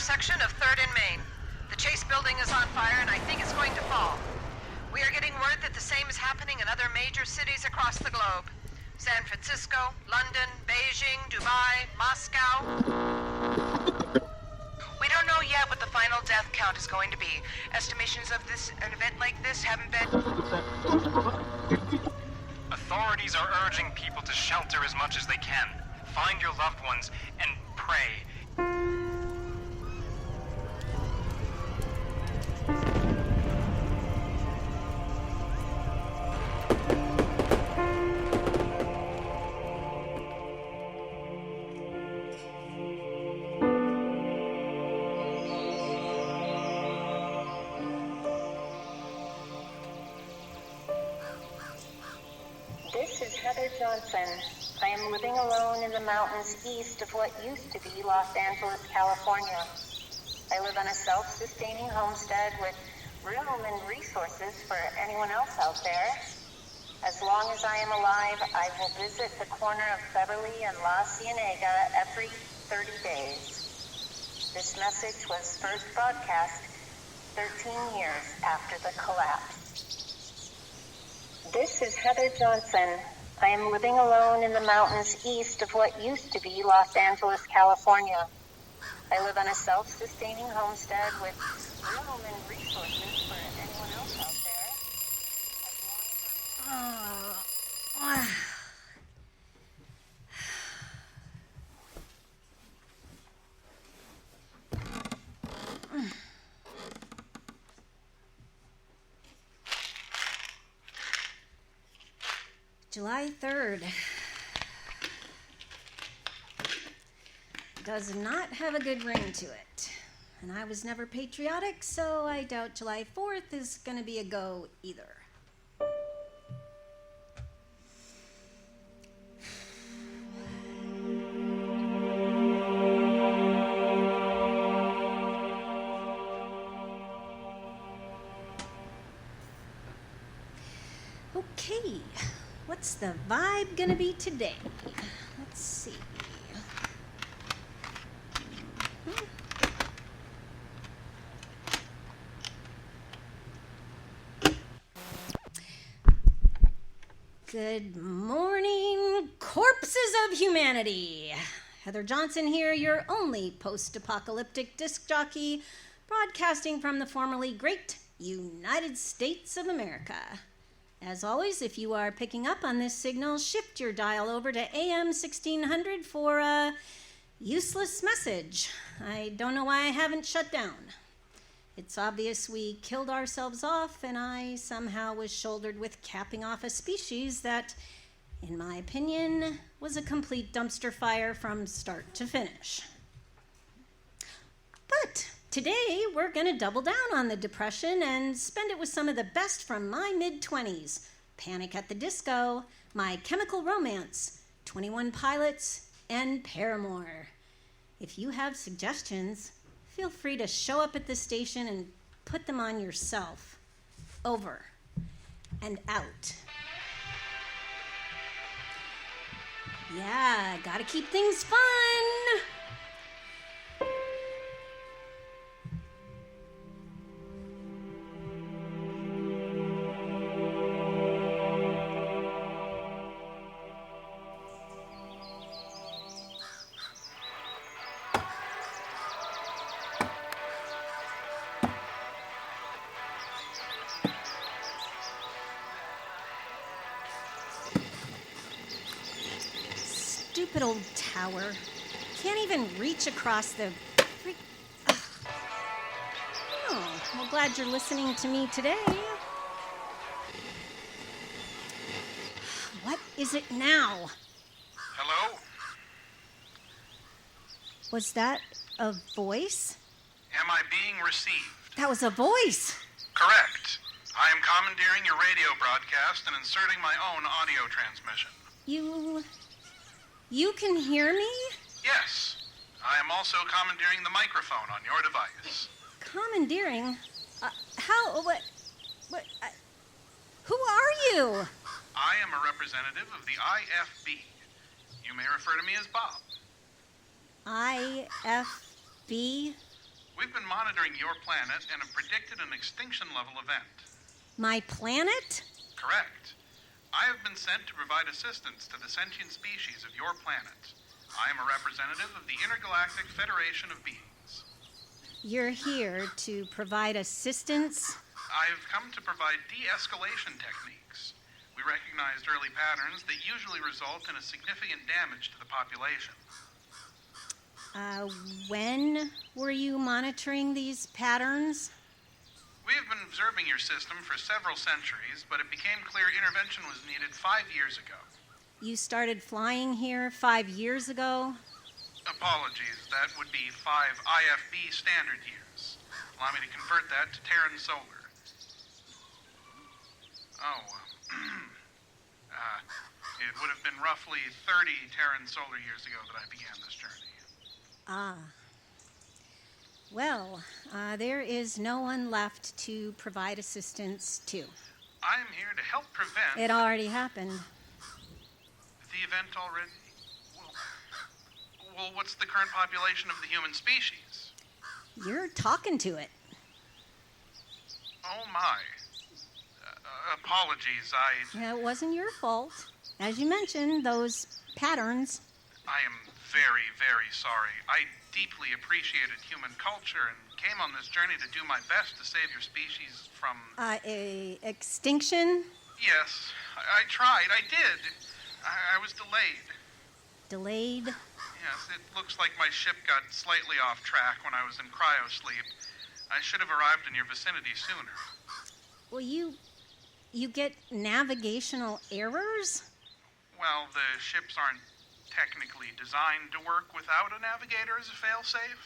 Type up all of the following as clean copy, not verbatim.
intersection of 3rd and Main. The Chase building is on fire and I think it's going to fall. We are getting word that the same is happening in other major cities across the globe. San Francisco, London, Beijing, Dubai, Moscow. We don't know yet what the final death count is going to be. Estimations of an event like this haven't been... Authorities are urging people to shelter as much as they can. Find your loved ones and pray. This is Heather Johnson. I am living alone in the mountains east of what used to be Los Angeles, California. I live on a self-sustaining homestead with room and resources for anyone else out there. As long as I am alive, I will visit the corner of Beverly and La Cienega every 30 days. This message was first broadcast 13 years after the collapse. This is Heather Johnson. I am living alone in the mountains east of what used to be Los Angeles, California. I live on a self-sustaining homestead with room and resources for anyone else out there. July 3rd. Does not have a good ring to it. And I was never patriotic, so I doubt July 4th is going to be a go either. Okay. What's the vibe gonna be today? Let's see. Good morning, corpses of humanity. Heather Johnson here, your only post-apocalyptic disc jockey, broadcasting from the formerly great United States of America. As always, if you are picking up on this signal, shift your dial over to AM 1600 for a useless message. I don't know why I haven't shut down. It's obvious we killed ourselves off, and I somehow was shouldered with capping off a species that, in my opinion, was a complete dumpster fire from start to finish. But today, we're going to double down on the Depression and spend it with some of the best from my mid-20s. Panic at the Disco, My Chemical Romance, 21 Pilots, and Paramore. If you have suggestions, feel free to show up at the station and put them on yourself. Over and out. Yeah, gotta keep things fun. Stupid old tower. Can't even reach across the... Oh, well, glad you're listening to me today. What is it now? Hello? Was that a voice? Am I being received? That was a voice. Correct. I am commandeering your radio broadcast and inserting my own audio transmission. You can hear me? Yes. I am also commandeering the microphone on your device. Commandeering? Who are you? I am a representative of the IFB. You may refer to me as Bob. IFB? We've been monitoring your planet and have predicted an extinction-level event. My planet? Correct. I have been sent to provide assistance to the sentient species of your planet. I am a representative of the Intergalactic Federation of Beings. You're here to provide assistance? I've come to provide de-escalation techniques. We recognized early patterns that usually result in a significant damage to the population. When were you monitoring these patterns? We have been observing your system for several centuries, but it became clear intervention was needed 5 years ago. You started flying here 5 years ago? Apologies, that would be 5 IFB standard years. Allow me to convert that to Terran solar. It would have been roughly 30 Terran solar years ago that I began this journey. Ah. Well, there is no one left to provide assistance to. I'm here to help prevent... It already happened. The event already? Well, what's the current population of the human species? You're talking to it. Oh, my. Apologies, It wasn't your fault. As you mentioned, those patterns. I am very, very sorry. I deeply appreciated human culture and came on this journey to do my best to save your species from... Extinction? Yes, I tried. I did. I was delayed. Delayed? Yes, it looks like my ship got slightly off track when I was in cryo-sleep. I should have arrived in your vicinity sooner. Well, you get navigational errors? Well, the ships aren't technically designed to work without a navigator as a failsafe.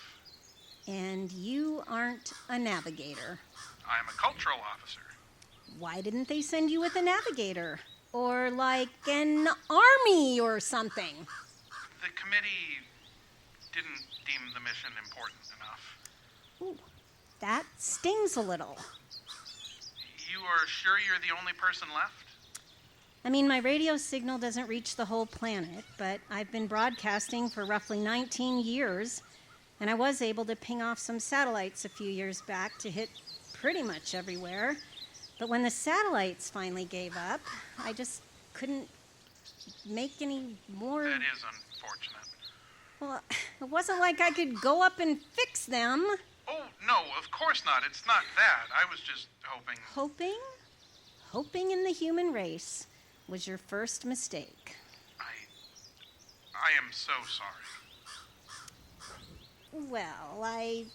And you aren't a navigator. I'm a cultural officer. Why didn't they send you with a navigator? Or like an army or something? The committee didn't deem the mission important enough. Ooh, that stings a little. You are sure you're the only person left? I mean, my radio signal doesn't reach the whole planet, but I've been broadcasting for roughly 19 years, and I was able to ping off some satellites a few years back to hit pretty much everywhere. But when the satellites finally gave up, I just couldn't make any more... That is unfortunate. Well, it wasn't like I could go up and fix them. Oh, no, of course not. It's not that. I was just hoping... Hoping? Hoping in the human race was your first mistake. I am so sorry. Well, I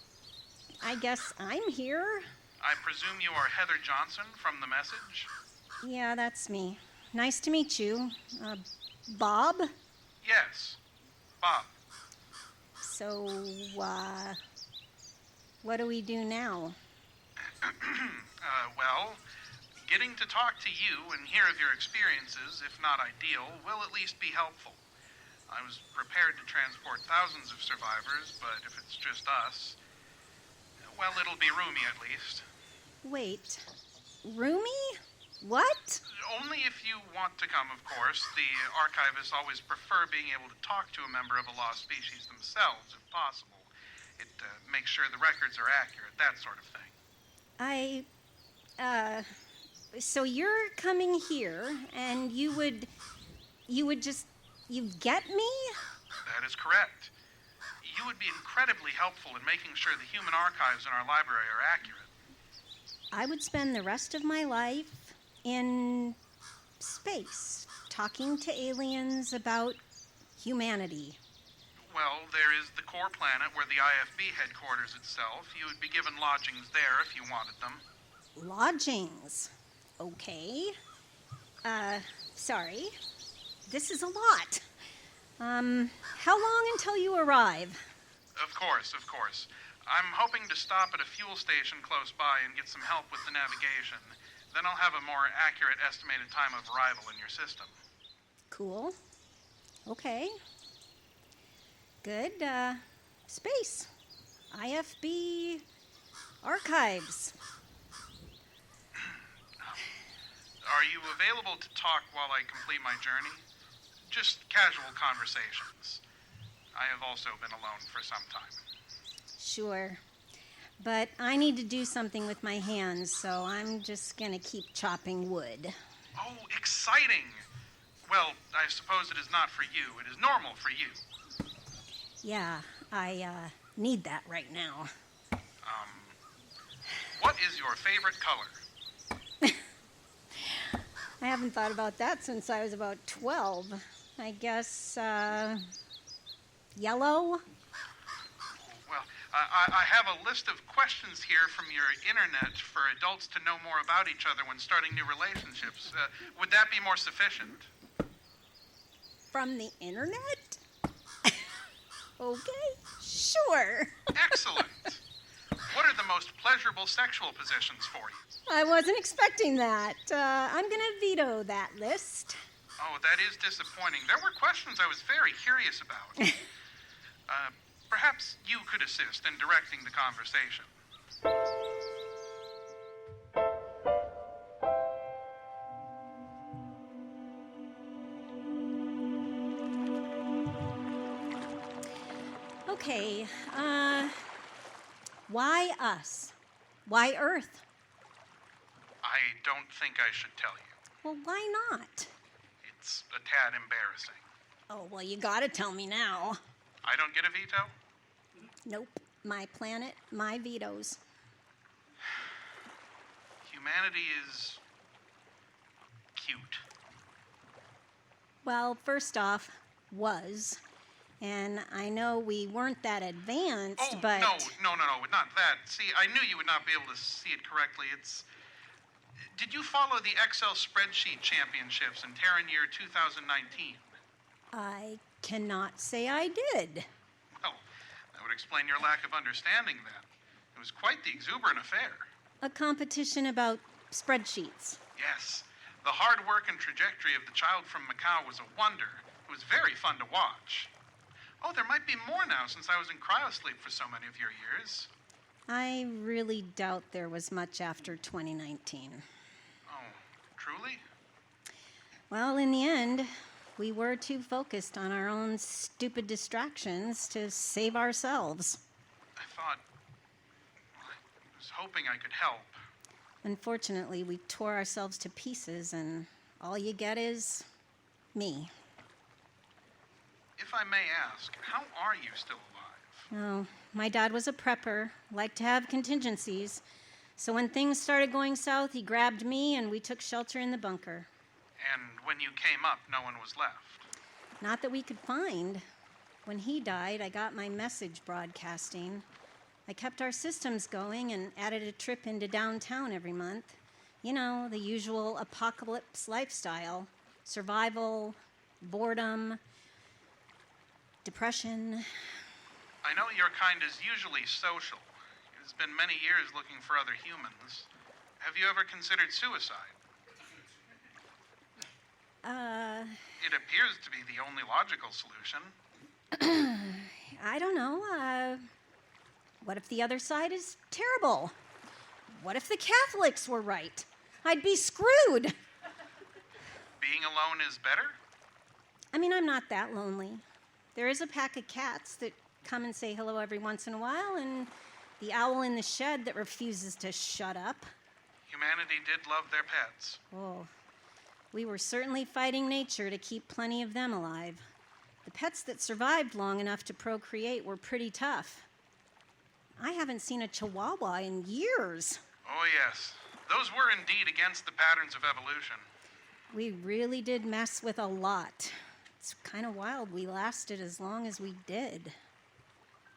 guess I'm here. I presume you are Heather Johnson from the message? Yeah, that's me. Nice to meet you. Bob? Yes, Bob. So, what do we do now? Well, getting to talk to you and hear of your experiences, if not ideal, will at least be helpful. I was prepared to transport thousands of survivors, but if it's just us, well, it'll be roomy at least. Wait, roomy? What? Only if you want to come, of course. The archivists always prefer being able to talk to a member of a lost species themselves, if possible. It makes sure the records are accurate, that sort of thing. So you're coming here, and you would just, you'd get me? That is correct. You would be incredibly helpful in making sure the human archives in our library are accurate. I would spend the rest of my life in space, talking to aliens about humanity. Well, there is the core planet where the IFB headquarters itself. You would be given lodgings there if you wanted them. Lodgings? Okay. Sorry. This is a lot. How long until you arrive? Of course. I'm hoping to stop at a fuel station close by and get some help with the navigation. Then I'll have a more accurate estimated time of arrival in your system. Cool. Okay. Good. Space. IFB archives. Are you available to talk while I complete my journey? Just casual conversations. I have also been alone for some time. Sure. But I need to do something with my hands, so I'm just gonna keep chopping wood. Oh, exciting! Well, I suppose it is not for you. It is normal for you. Yeah, I need that right now. What is your favorite color? I haven't thought about that since I was about 12. I guess, yellow? Well, I have a list of questions here from your internet for adults to know more about each other when starting new relationships. Would that be more sufficient? From the internet? Okay, sure. Excellent. What are the most pleasurable sexual positions for you? I wasn't expecting that. I'm gonna veto that list. Oh, that is disappointing. There were questions I was very curious about. Perhaps you could assist in directing the conversation. Okay, why us? Why Earth? I don't think I should tell you. Well, why not? It's a tad embarrassing. Oh, well, you gotta tell me now. I don't get a veto? Nope. My planet, my vetoes. Humanity is cute. Well, first off, was. And I know we weren't that advanced, but... No, not that. See, I knew you would not be able to see it correctly. Did you follow the Excel spreadsheet championships in Terran year 2019? I cannot say I did. Well, that would explain your lack of understanding then. It was quite the exuberant affair. A competition about spreadsheets. Yes. The hard work and trajectory of the child from Macau was a wonder. It was very fun to watch. Oh, there might be more now since I was in cryosleep for so many of your years. I really doubt there was much after 2019. Oh, truly? Well, in the end, we were too focused on our own stupid distractions to save ourselves. I was hoping I could help. Unfortunately, we tore ourselves to pieces, and all you get is me. If I may ask, how are you still alive? Oh, my dad was a prepper, liked to have contingencies. So when things started going south, he grabbed me and we took shelter in the bunker. And when you came up, no one was left? Not that we could find. When he died, I got my message broadcasting. I kept our systems going and added a trip into downtown every month. You know, the usual apocalypse lifestyle. Survival, boredom, depression. I know your kind is usually social. It's been many years looking for other humans. Have you ever considered suicide? It appears to be the only logical solution. I don't know. What if the other side is terrible? What if the Catholics were right? I'd be screwed. Being alone is better? I mean, I'm not that lonely. There is a pack of cats that come and say hello every once in a while, and the owl in the shed that refuses to shut up. Humanity did love their pets. Oh, we were certainly fighting nature to keep plenty of them alive. The pets that survived long enough to procreate were pretty tough. I haven't seen a chihuahua in years. Oh, yes. Those were indeed against the patterns of evolution. We really did mess with a lot. It's kind of wild we lasted as long as we did.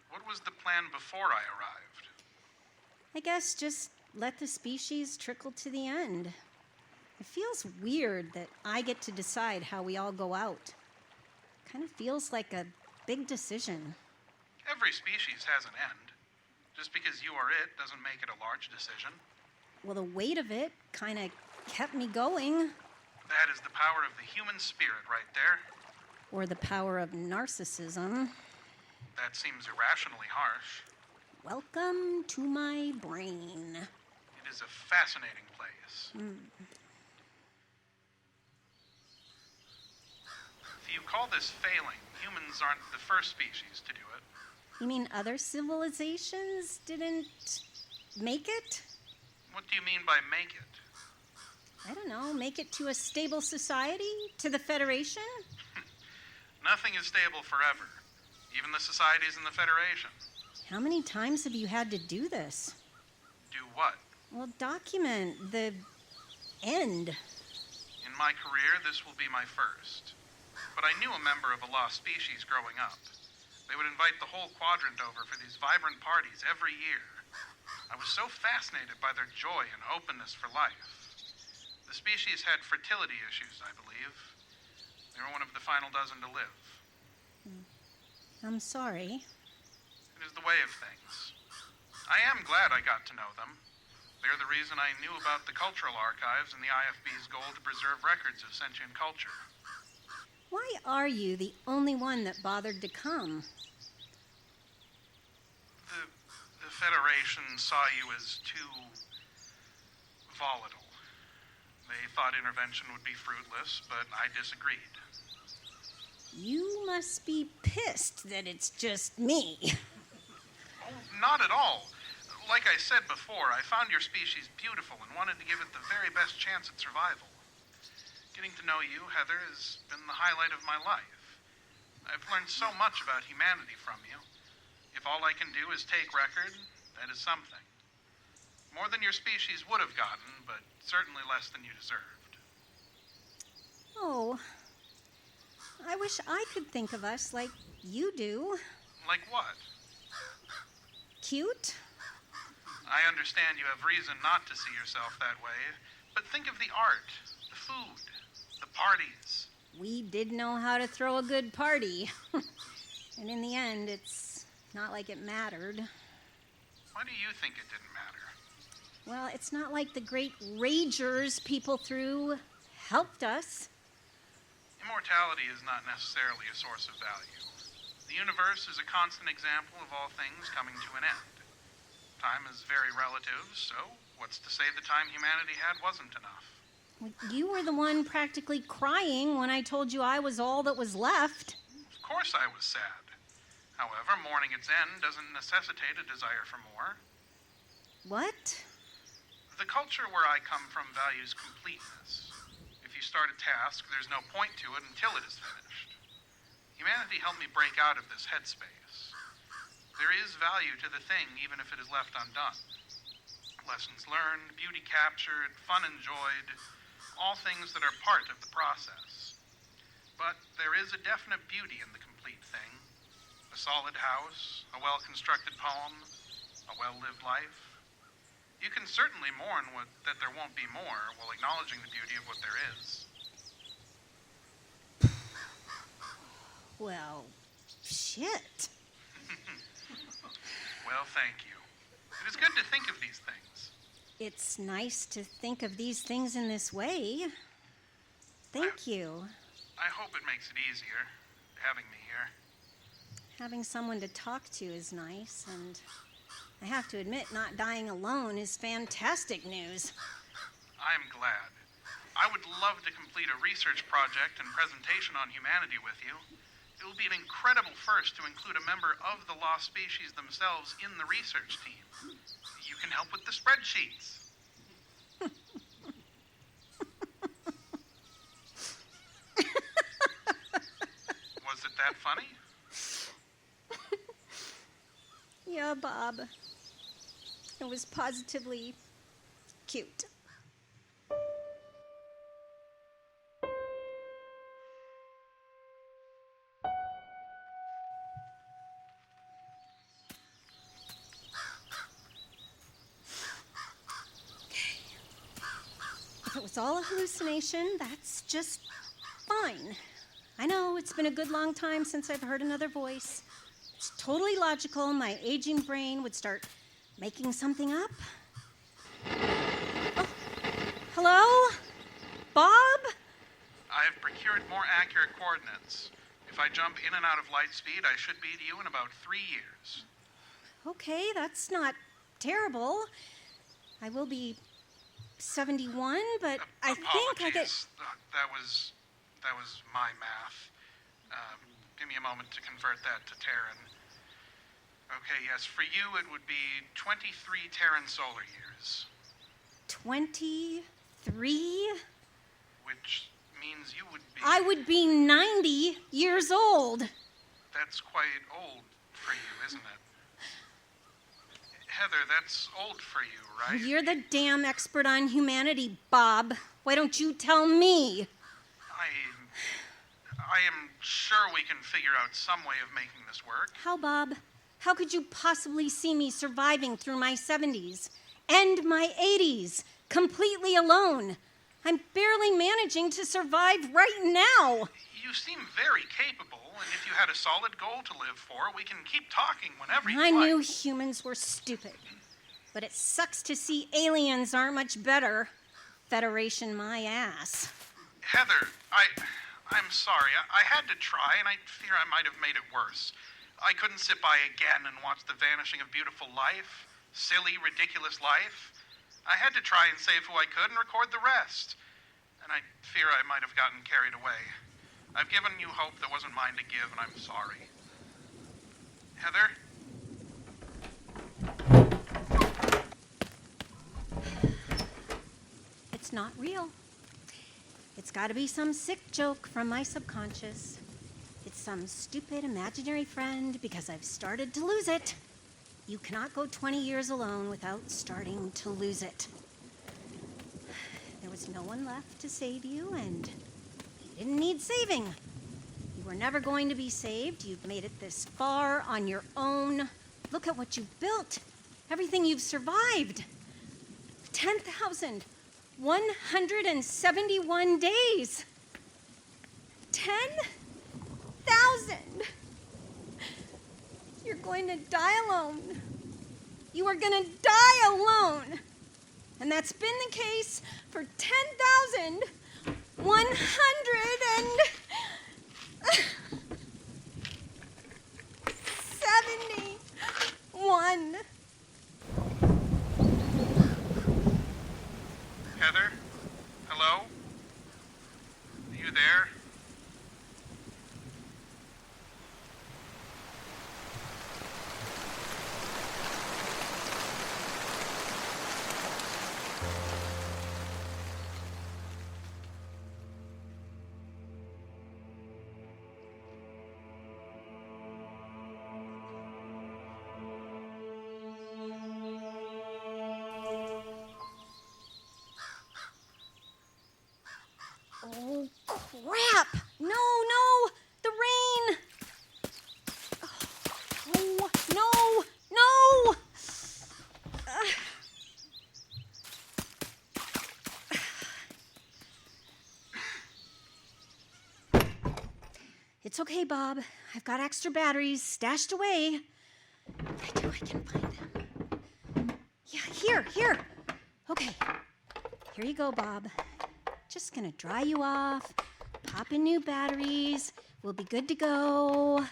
What was the plan before I arrived? I guess just let the species trickle to the end. It feels weird that I get to decide how we all go out. Kind of feels like a big decision. Every species has an end. Just because you are it doesn't make it a large decision. Well, the weight of it kind of kept me going. That is the power of the human spirit right there. Or the power of narcissism. That seems irrationally harsh. Welcome to my brain. It is a fascinating place. If you call this failing, humans aren't the first species to do it. You mean other civilizations didn't make it? What do you mean by make it? I don't know, make it to a stable society? To the Federation? Nothing is stable forever. Even the societies in the Federation. How many times have you had to do this? Do what? Well, document the end. In my career, this will be my first. But I knew a member of a lost species growing up. They would invite the whole quadrant over for these vibrant parties every year. I was so fascinated by their joy and openness for life. The species had fertility issues, I believe. They were one of the final dozen to live. I'm sorry. It is the way of things. I am glad I got to know them. They're the reason I knew about the cultural archives and the IFB's goal to preserve records of sentient culture. Why are you the only one that bothered to come? The Federation saw you as too volatile. They thought intervention would be fruitless, but I disagreed. You must be pissed that it's just me. Oh, not at all. Like I said before, I found your species beautiful and wanted to give it the very best chance at survival. Getting to know you, Heather, has been the highlight of my life. I've learned so much about humanity from you. If all I can do is take record, that is something. More than your species would have gotten, but certainly less than you deserved. Oh, I wish I could think of us like you do. Like what? Cute? I understand you have reason not to see yourself that way, but think of the art, the food, the parties. We did know how to throw a good party. And in the end, it's not like it mattered. Why do you think it didn't matter? Well, it's not like the great ragers people threw helped us. Immortality is not necessarily a source of value. The universe is a constant example of all things coming to an end. Time is very relative, so what's to say the time humanity had wasn't enough? You were the one practically crying when I told you I was all that was left. Of course I was sad. However, mourning its end doesn't necessitate a desire for more. What? The culture where I come from values completeness. If you start a task, there's no point to it until it is finished. Humanity helped me break out of this headspace. There is value to the thing, even if it is left undone. Lessons learned, beauty captured, fun enjoyed, all things that are part of the process. But there is a definite beauty in the complete thing. A solid house, a well-constructed poem, a well-lived life. You can certainly mourn that there won't be more while acknowledging the beauty of what there is. Well, shit. Well, thank you. It is good to think of these things. It's nice to think of these things in this way. Thank you. I hope it makes it easier, having me here. Having someone to talk to is nice, and I have to admit, not dying alone is fantastic news. I'm glad. I would love to complete a research project and presentation on humanity with you. It will be an incredible first to include a member of the lost species themselves in the research team. You can help with the spreadsheets. Was it that funny? Yeah, Bob. It was positively cute. If it was all a hallucination, that's just fine. I know it's been a good long time since I've heard another voice. It's totally logical. My aging brain would start making something up. Oh, hello? Bob? I have procured more accurate coordinates. If I jump in and out of light speed, I should be to you in about 3 years. Okay, that's not terrible. I will be 71, but I think I get... That was my math. Give me a moment to convert that to Terran. Okay, yes, for you it would be 23 Terran solar years. 23? Which means you would be... I would be 90 years old. That's quite old for you, isn't it? Heather, that's old for you, right? You're the damn expert on humanity, Bob. Why don't you tell me? I am sure we can figure out some way of making this work. How, Bob? How could you possibly see me surviving through my 70s and my 80s completely alone? I'm barely managing to survive right now. You seem very capable, and if you had a solid goal to live for, we can keep talking whenever you I like. knew humans were stupid, but it sucks to see aliens aren't much better. Federation my ass. Heather, I'm sorry. I had to try, and I fear I might have made it worse. I couldn't sit by again and watch the vanishing of beautiful life, silly, ridiculous life. I had to try and save who I could and record the rest. And I fear I might have gotten carried away. I've given you hope that wasn't mine to give, and I'm sorry. Heather? It's not real. It's got to be some sick joke from my subconscious. It's some stupid imaginary friend because I've started to lose it. You cannot go 20 years alone without starting to lose it. There was no one left to save you, and you didn't need saving. You were never going to be saved. You've made it this far on your own. Look at what you've built. Everything you've survived. 10,171 days. 10,000. You're going to die alone. You are going to die alone. And that's been the case for 10,171. Heather? Hello? Are you there? Oh, crap! No! The rain! Oh, no! It's okay, Bob. I've got extra batteries stashed away. I can find them. Yeah, here. Okay. Here you go, Bob. Just gonna dry you off, pop in new batteries. We'll be good to go.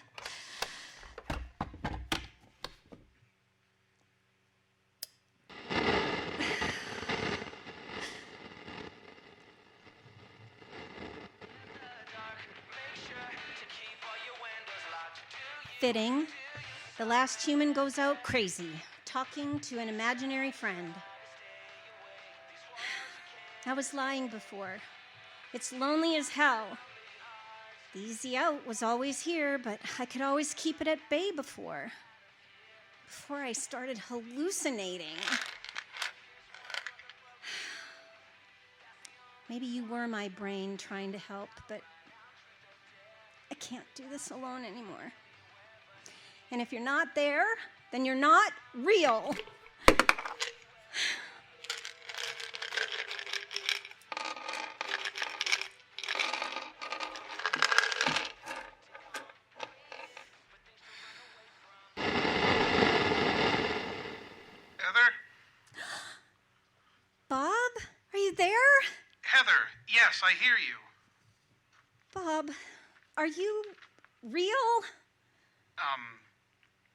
Fitting. The last human goes out crazy, talking to an imaginary friend. I was lying before. It's lonely as hell. The easy out was always here, but I could always keep it at bay before I started hallucinating. Maybe you were my brain trying to help, but I can't do this alone anymore. And if you're not there, then you're not real. Yes, I hear you. Bob, are you real?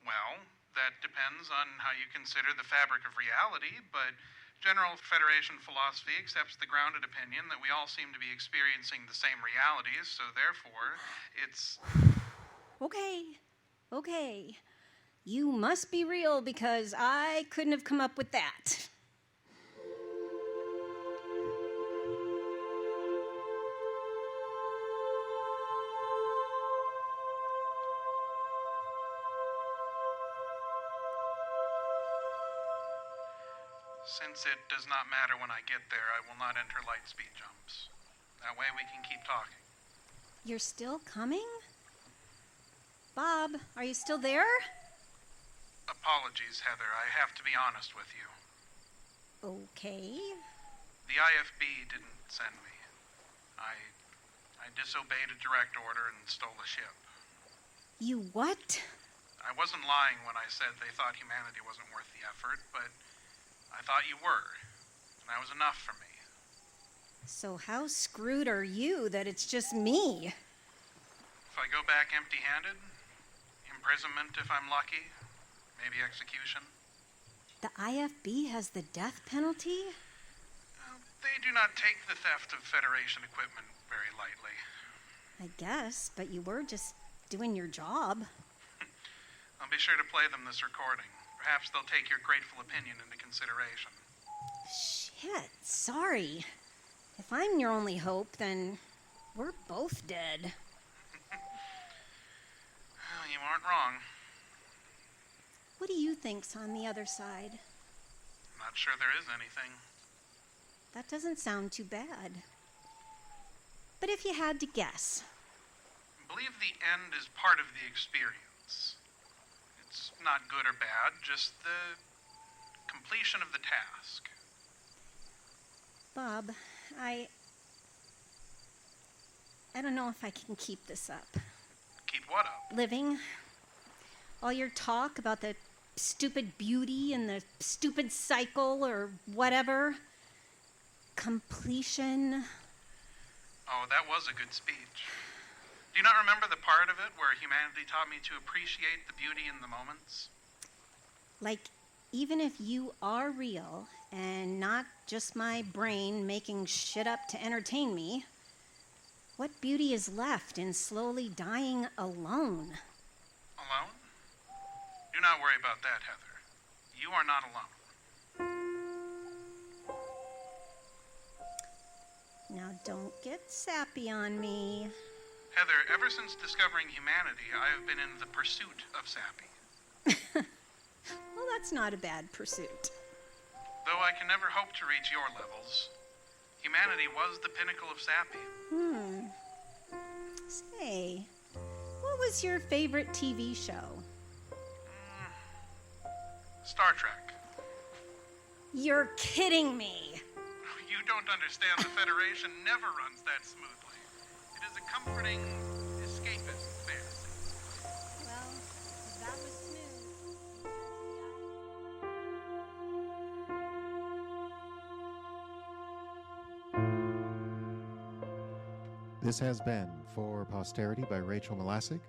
Well, that depends on how you consider the fabric of reality, but General Federation philosophy accepts the grounded opinion that we all seem to be experiencing the same realities, so therefore, it's... Okay. You must be real because I couldn't have come up with that. Since it does not matter when I get there, I will not enter light speed jumps. That way we can keep talking. You're still coming? Bob, are you still there? Apologies, Heather. I have to be honest with you. Okay. The IFB didn't send me. I disobeyed a direct order and stole a ship. You what? I wasn't lying when I said they thought humanity wasn't worth the effort, but I thought you were, and that was enough for me. So how screwed are you that it's just me? If I go back empty-handed, imprisonment if I'm lucky, maybe execution. The IFB has the death penalty? They do not take the theft of Federation equipment very lightly. I guess, but you were just doing your job. I'll be sure to play them this recording. Perhaps they'll take your grateful opinion into consideration. Shit, sorry. If I'm your only hope, then we're both dead. Well, you aren't wrong. What do you think's on the other side? Not sure there is anything. That doesn't sound too bad. But if you had to guess. I believe the end is part of the experience. It's not good or bad, just the completion of the task. Bob, I don't know if I can keep this up. Keep what up? Living. All your talk about the stupid beauty and the stupid cycle or whatever. Completion. Oh, that was a good speech. Do you not remember the part of it where humanity taught me to appreciate the beauty in the moments? Like, even if you are real and not just my brain making shit up to entertain me, what beauty is left in slowly dying alone? Alone? Do not worry about that, Heather. You are not alone. Now don't get sappy on me. Heather, ever since discovering humanity, I have been in the pursuit of Sappy. Well, that's not a bad pursuit. Though I can never hope to reach your levels, humanity was the pinnacle of Sappy. Say, what was your favorite TV show? Star Trek. You're kidding me. You don't understand. The Federation never runs that smoothly. It is a comforting, escapist fantasy. Well, that was smooth. This has been For Posterity by Rachel Malasig.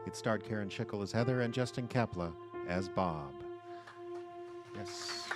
It starred Karen Shickell as Heather and Justin Kapla as Bob. Yes.